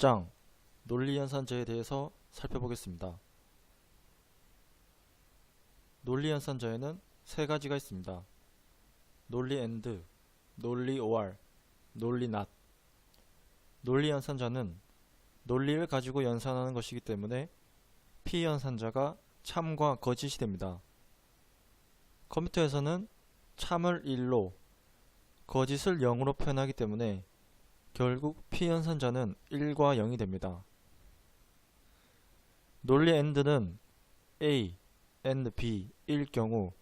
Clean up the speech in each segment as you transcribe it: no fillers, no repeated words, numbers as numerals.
6장 논리연산자에 대해서 살펴보겠습니다. 논리연산자에는 세 가지가 있습니다. 논리 and, 논리 or, 논리 not. 논리연산자는 논리를 가지고 연산하는 것이기 때문에 피연산자가 참과 거짓이 됩니다. 컴퓨터에서는 참을 1로, 거짓을 0으로 표현하기 때문에 결국 피연산자는 1과 0이 됩니다. 논리 and는 A and B일 경우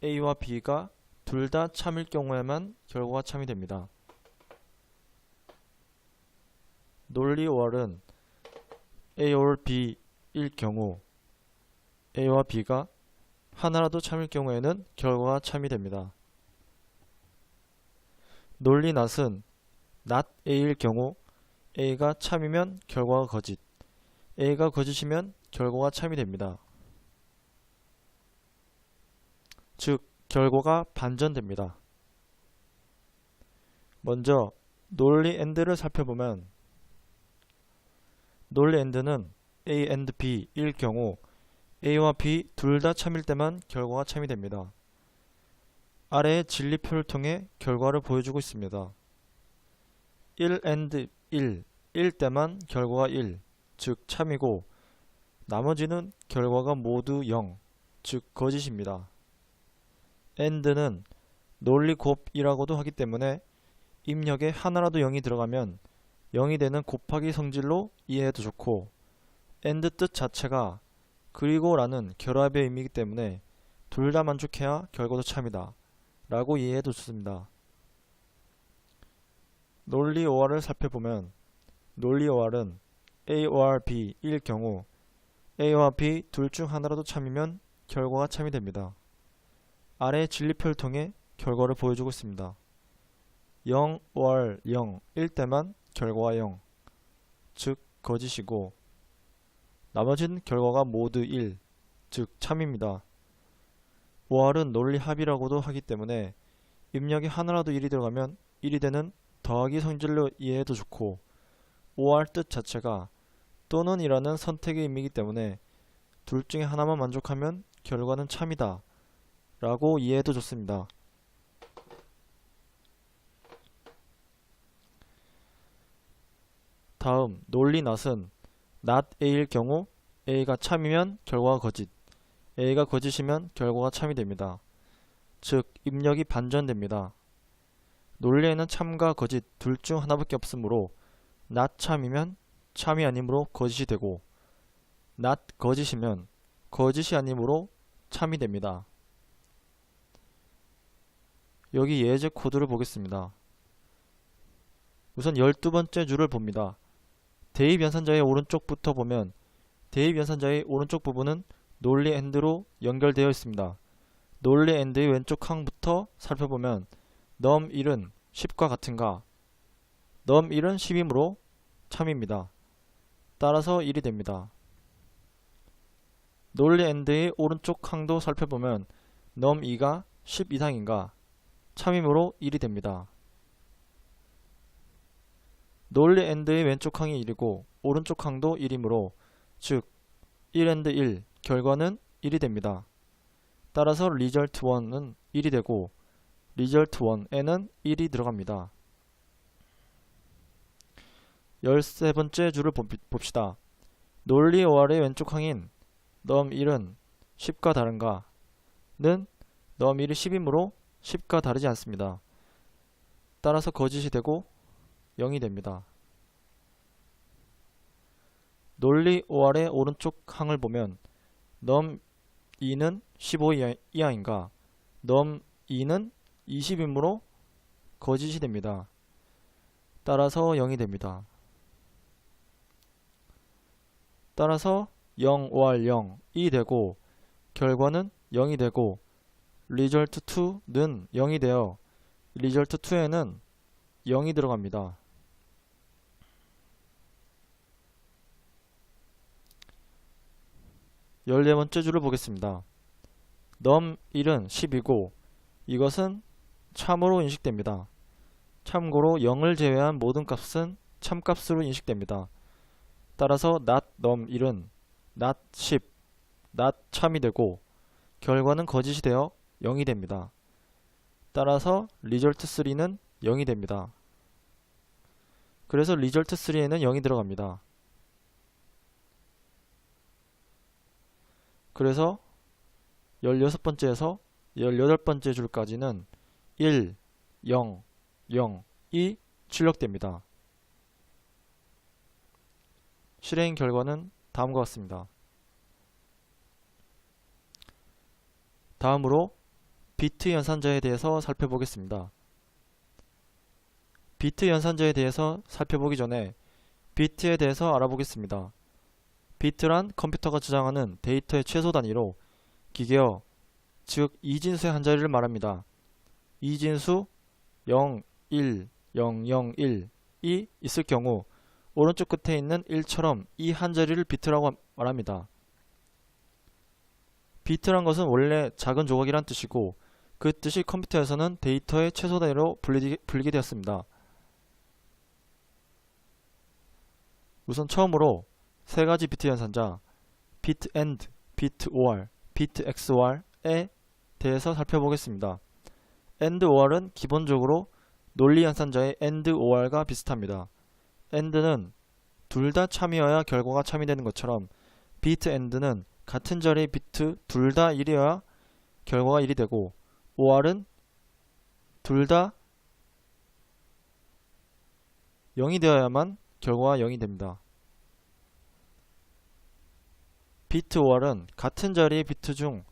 A와 B가 둘 다 참일 경우에만 결과가 참이 됩니다. 논리 or은 A or B일 경우 A와 B가 하나라도 참일 경우에는 결과가 참이 됩니다. 논리 not은 not A일 경우 A가 참이면 결과가 거짓, A가 거짓이면 결과가 참이 됩니다. 즉, 결과가 반전됩니다. 먼저 논리 and를 살펴보면 논리 and는 A and B일 경우 A와 B 둘 다 참일 때만 결과가 참이 됩니다. 아래의 진리표를 통해 결과를 보여주고 있습니다. 1 and 1일 때만 결과가 1, 즉 참이고 나머지는 결과가 모두 0, 즉 거짓입니다. and는 논리 곱이라고도 하기 때문에 입력에 하나라도 0이 들어가면 0이 되는 곱하기 성질로 이해해도 좋고 and 뜻 자체가 그리고 라는 결합의 의미이기 때문에 둘 다 만족해야 결과도 참이다 라고 이해해도 좋습니다. 논리 or를 살펴보면 논리 or은 A or B일 경우 A와 B 둘 중 하나라도 참이면 결과가 참이 됩니다. 아래의 진리표를 통해 결과를 보여주고 있습니다. 0 or 0일 때만 결과가 0, 즉 거짓이고 나머진 결과가 모두 1, 즉 참입니다. or은 논리 합이라고도 하기 때문에 입력이 하나라도 1이 들어가면 1이 되는 더하기 성질로 이해해도 좋고 or 뜻 자체가 또는 이라는 선택의 의미이기 때문에 둘 중에 하나만 만족하면 결과는 참이다 라고 이해해도 좋습니다. 다음 논리 not은 not A일 경우 A가 참이면 결과가 거짓, A가 거짓이면 결과가 참이 됩니다. 즉 입력이 반전됩니다. 논리에는 참과 거짓 둘 중 하나밖에 없으므로 not 참이면 참이 아니므로 거짓이 되고 not 거짓이면 거짓이 아니므로 참이 됩니다. 여기 예제 코드를 보겠습니다. 우선 12번째 줄을 봅니다. 대입 연산자의 오른쪽부터 보면 대입 연산자의 오른쪽 부분은 논리 and로 연결되어 있습니다. 논리 and의 왼쪽 항부터 살펴보면 num1은 10과 같은가? num1은 10이므로 참입니다. 따라서 1이 됩니다. 논리 and의 오른쪽 항도 살펴보면 num2가 10 이상인가? 참이므로 1이 됩니다. 논리 and의 왼쪽 항이 1이고 오른쪽 항도 1이므로 즉 1 and 1 결과는 1이 됩니다. 따라서 result1은 1이 되고 result1에는 1이 들어갑니다. 13번째 줄을 봅시다. 논리 or의 왼쪽 항인 num1은 10과 다른가? 는 num1이 10이므로 10과 다르지 않습니다. 따라서 거짓이 되고 0이 됩니다. 논리 or의 오른쪽 항을 보면 num2는 15 이하인가? num2는 20이므로 거짓이 됩니다. 따라서 0이 됩니다. 따라서 0 or 0이 되고 결과는 0이 되고 result2는 0이 되어 result2에는 0이 들어갑니다. 14번째 줄을 보겠습니다. num1은 10이고 이것은 참으로 인식됩니다. 참고로 0을 제외한 모든 값은 참값으로 인식됩니다. 따라서 not num 1은 not 10, not 참이 되고 결과는 거짓이 되어 0이 됩니다. 따라서 result 3는 0이 됩니다. 그래서 result 3에는 0이 들어갑니다. 그래서 16번째에서 18번째 줄까지는 1, 0, 0이 출력됩니다. 실행 결과는 다음과 같습니다. 다음으로 비트 연산자에 대해서 살펴보겠습니다. 비트 연산자에 대해서 살펴보기 전에 비트에 대해서 알아보겠습니다. 비트란 컴퓨터가 저장하는 데이터의 최소 단위로 기계어, 즉 이진수의 한자리를 말합니다. 이진수 0, 1, 0, 0, 1이 있을 경우 오른쪽 끝에 있는 1처럼 이 한자리를 비트라고 말합니다. 비트란 것은 원래 작은 조각이란 뜻이고 그 뜻이 컴퓨터에서는 데이터의 최소 단위로 불리게 되었습니다. 우선 처음으로 세 가지 비트 연산자 비트 AND, 비트 OR, 비트 XOR에 대해서 살펴보겠습니다. AND OR은 기본적으로 논리 연산자의 AND OR과 비슷합니다. AND는 둘 다 참이어야 결과가 참이되는 것처럼 비트 AND는 같은 자리의 비트 둘 다 1이어야 결과가 1이 되고 OR은 둘 다 0이 되어야만 결과가 0이 됩니다. 비트 OR은 같은 자리의 비트 중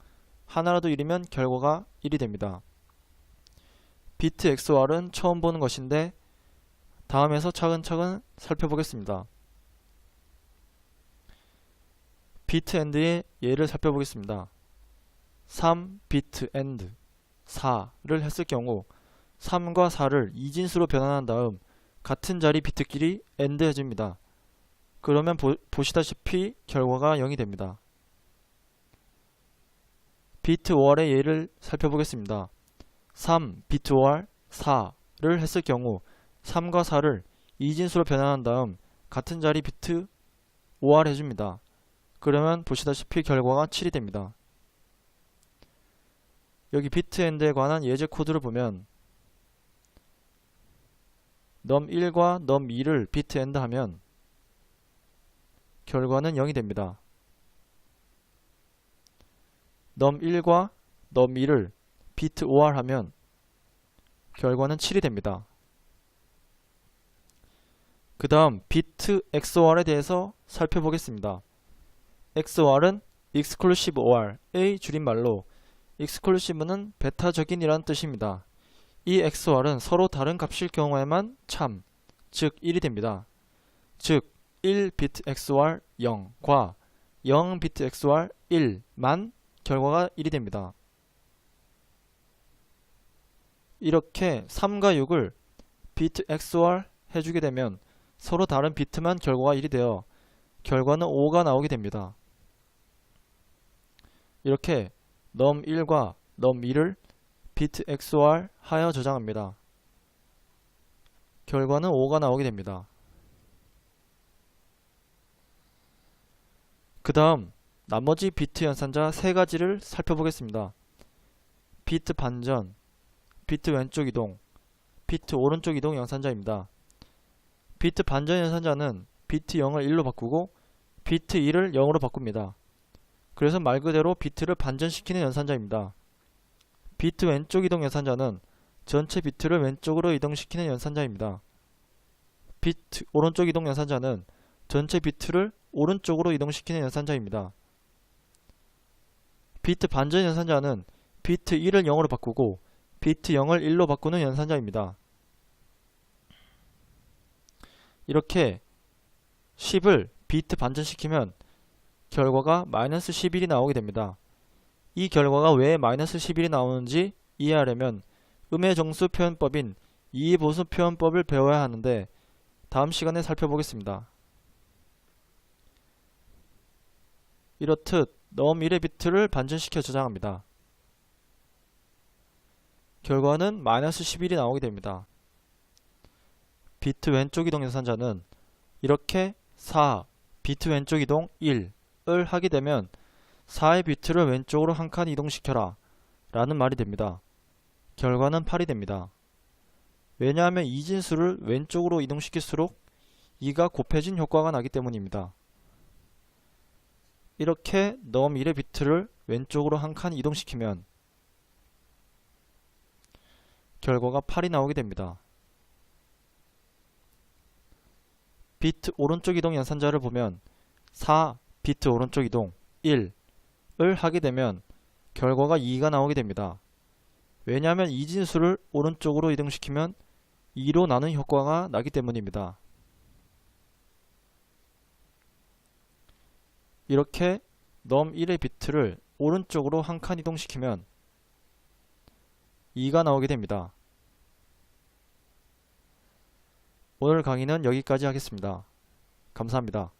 하나라도 1이면 결과가 1이 됩니다. 비트 XOR은 처음 보는 것인데 다음에서 차근차근 살펴보겠습니다. 비트 AND의 예를 살펴보겠습니다. 3 비트 AND 4를 했을 경우 3과 4를 이진수로 변환한 다음 같은 자리 비트끼리 AND 해줍니다. 그러면 보시다시피 결과가 0이 됩니다. 비트 OR의 예를 살펴보겠습니다. 3 비트 OR 4를 했을 경우 3과 4를 이진수로 변환한 다음 같은 자리 비트 OR 해줍니다. 그러면 보시다시피 결과가 7이 됩니다. 여기 비트 AND에 관한 예제 코드를 보면 num1과 num2를 비트 AND 하면 결과는 0이 됩니다. num1과 num2를 비트 OR 하면 결과는 7이 됩니다. 그 다음 비트 XOR에 대해서 살펴보겠습니다. XOR은 Exclusive OR의 줄임말로 Exclusive는 배타적인이라는 뜻입니다. 이 XOR은 서로 다른 값일 경우에만 참, 즉 1이 됩니다. 즉 1비트 XOR 0과 0비트 XOR 1만 결과가 1이 됩니다. 이렇게 3과 6을 비트 XOR 해주게 되면 서로 다른 비트만 결과가 1이 되어 결과는 5가 나오게 됩니다. 이렇게 num1과 num2를 비트 XOR 하여 저장합니다. 결과는 5가 나오게 됩니다. 그 다음 나머지 비트 연산자 세 가지를 살펴보겠습니다. 비트 반전, 비트 왼쪽 이동, 비트 오른쪽 이동 연산자입니다. 비트 반전 연산자는 비트 0을 1로 바꾸고 비트 2를 0으로 바꿉니다. 그래서 말 그대로 비트를 반전시키는 연산자입니다. 비트 왼쪽 이동 연산자는 전체 비트를 왼쪽으로 이동시키는 연산자입니다. 비트 오른쪽 이동 연산자는 전체 비트를 오른쪽으로 이동시키는 연산자입니다. 비트 반전 연산자는 비트 1을 0으로 바꾸고 비트 0을 1로 바꾸는 연산자입니다. 이렇게 10을 비트 반전시키면 결과가 마이너스 11이 나오게 됩니다. 이 결과가 왜 마이너스 11이 나오는지 이해하려면 음의 정수 표현법인 이의보수 표현법을 배워야 하는데 다음 시간에 살펴보겠습니다. 이렇듯 num1의 비트를 반전시켜 저장합니다. 결과는 마이너스 11이 나오게 됩니다. 비트 왼쪽 이동 연산자는 이렇게 4 비트 왼쪽 이동 1을 하게 되면 4의 비트를 왼쪽으로 한 칸 이동시켜라 라는 말이 됩니다. 결과는 8이 됩니다. 왜냐하면 이 진수를 왼쪽으로 이동시킬수록 2가 곱해진 효과가 나기 때문입니다. 이렇게 넘 1의 비트를 왼쪽으로 한 칸 이동시키면 결과가 8이 나오게 됩니다. 비트 오른쪽 이동 연산자를 보면 4 비트 오른쪽 이동 1을 하게 되면 결과가 2가 나오게 됩니다. 왜냐하면 이 진수를 오른쪽으로 이동시키면 2로 나눈 효과가 나기 때문입니다. 이렇게 넘 1의 비트를 오른쪽으로 한 칸 이동시키면 2가 나오게 됩니다. 오늘 강의는 여기까지 하겠습니다. 감사합니다.